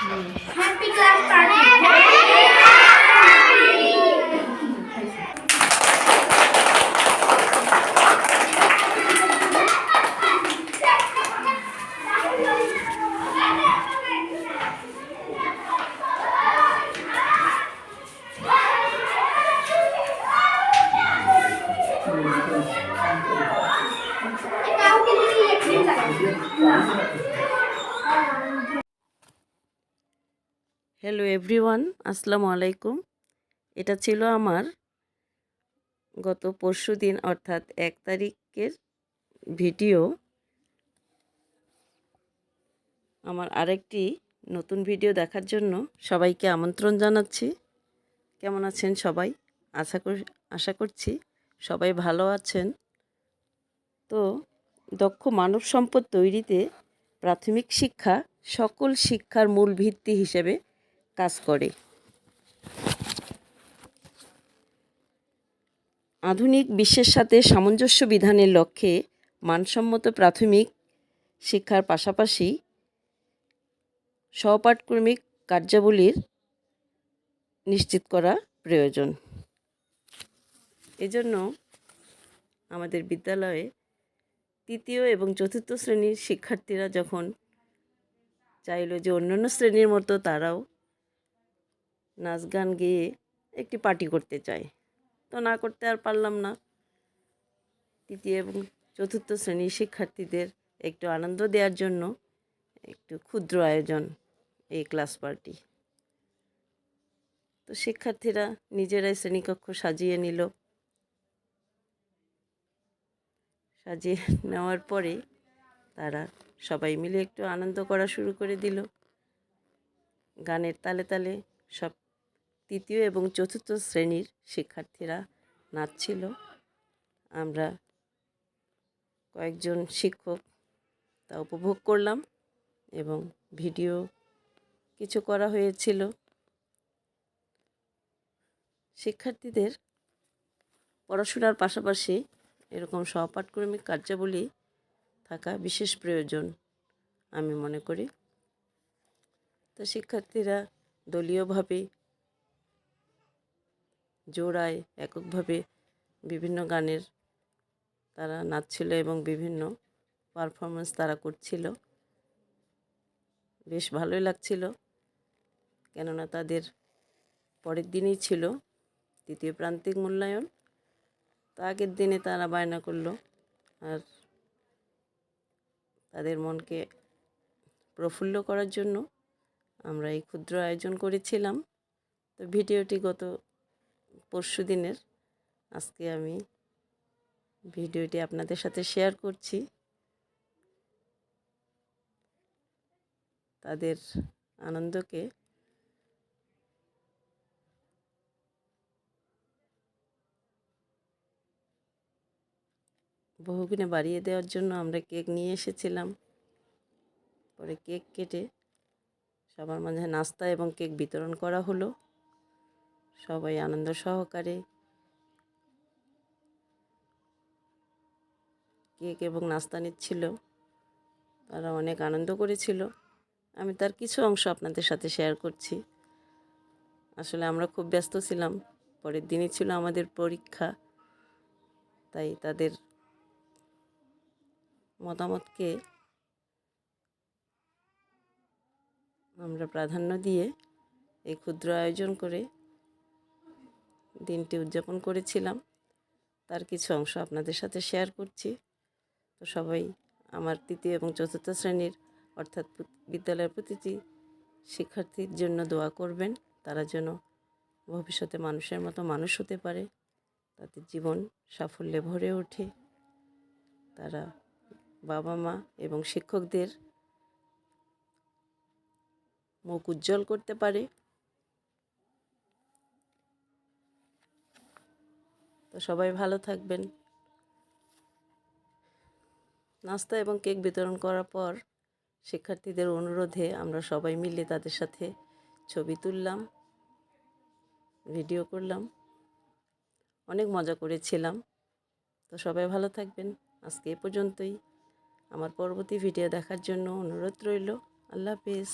Happy class party. Hello everyone, আসসালামু আলাইকুম। এটা ছিল আমার গত পরশুদিন অর্থাৎ 1 তারিখের ভিডিও। আমার আরেকটি নতুন ভিডিও দেখার জন্য সবাইকে আমন্ত্রণ জানাচ্ছি। কেমন আছেন সবাই? আশা করছি সবাই ভালো আছেন। তো দক্ষ মানব সম্পদ তৈরিতে প্রাথমিক শিক্ষা সকল শিক্ষার মূল ভিত্তি হিসেবে কাজ করে। আধুনিক বিশ্বের সাথে সামঞ্জস্য বিধানের লক্ষ্যে মানসম্মত প্রাথমিক শিক্ষার পাশাপাশি সহপাঠক্রমিক কার্যাবলীর নিশ্চিত করা প্রয়োজন। এজন্য আমাদের বিদ্যালয়ে 3য় এবং 4র্থ শ্রেণীর শিক্ষার্থীরা যখন চাইল যে অন্যান্য শ্রেণীর মতো তারাও নাচ গান গেয়ে একটি পার্টি করতে চায়, তো না করতে আর পারলাম না। 3য় এবং 4র্থ শ্রেণীর শিক্ষার্থীদের একটু আনন্দ দেওয়ার জন্য একটু ক্ষুদ্র আয়োজন এই ক্লাস পার্টি। তো শিক্ষার্থীরা নিজেরাই শ্রেণীকক্ষ সাজিয়ে নিল। সাজিয়ে নেওয়ার পরে তারা সবাই মিলে একটু আনন্দ করা শুরু করে দিল। গানের তালে তালে সব 3য় এবং 4র্থ শ্রেণীর শিক্ষার্থীরা নাচছিল। আমরা কয়েকজন শিক্ষক তা উপভোগ করলাম এবং ভিডিও কিছু করা হয়েছিল। শিক্ষার্থীদের পড়াশোনার পাশাপাশি এরকম সহপাঠক্রমিক কার্যাবলী থাকা বিশেষ প্রয়োজন আমি মনে করি। তো শিক্ষার্থীরা দলীয়ভাবে, জোড়ায়, এককভাবে বিভিন্ন গানের তারা নাচছিল এবং বিভিন্ন পারফরমেন্স তারা করছিল। বেশ ভালোই লাগছিল, কেননা তাদের পরের দিনই ছিল 3য় প্রান্তিক মূল্যায়ন। তো আগের দিনে তারা বায়না করলো, আর তাদের মনকে প্রফুল্ল করার জন্য আমরা এই ক্ষুদ্র আয়োজন করেছিলাম। তো ভিডিওটি গত পরশু দিনের, আজকে আমি ভিডিওটি আপনাদের সাথে শেয়ার করছি। তাদের আনন্দকে বহুগুণে বাড়িয়ে দেওয়ার জন্য আমরা কেক নিয়ে এসেছিলাম। পরে কেক কেটে সবার মাঝে নাস্তা এবং কেক বিতরণ করা হলো। সবাই আনন্দ সহকারে কেক এবং নাস্তা নিচ্ছিল। তারা অনেক আনন্দ করেছিল। আমি তার কিছু অংশ আপনাদের সাথে শেয়ার করছি। আসলে আমরা খুব ব্যস্ত ছিলাম, পরের দিনই ছিল আমাদের পরীক্ষা, তাই তাদের মতামতকে আমরা প্রাধান্য দিয়ে এই ক্ষুদ্র আয়োজন করে দিনটি উদযাপন করেছিলাম। তার কিছু অংশ আপনাদের সাথে শেয়ার করছি। তো সবাই আমার 3য় এবং 4র্থ শ্রেণীর অর্থাৎ বিদ্যালয়ের প্রতিটি শিক্ষার্থীর জন্য দোয়া করবেন। তারা যেন ভবিষ্যতে মানুষের মতো মানুষ হতে পারে, তাদের জীবন সাফল্যে ভরে ওঠে, তারা বাবা মা এবং শিক্ষকদের মুখ উজ্জ্বল করতে পারে। তো সবাই ভালো থাকবেন। নাস্তা এবং কেক বিতরণ করার পর শিক্ষার্থীদের অনুরোধে আমরা সবাই মিলে তাদের সাথে ছবি তুললাম, ভিডিও করলাম, অনেক মজা করেছিলাম। তো সবাই ভালো থাকবেন। আজকে এ পর্যন্তই। আমার পরবর্তী ভিডিও দেখার জন্য অনুরোধ রইল। আল্লাহ হাফেজ।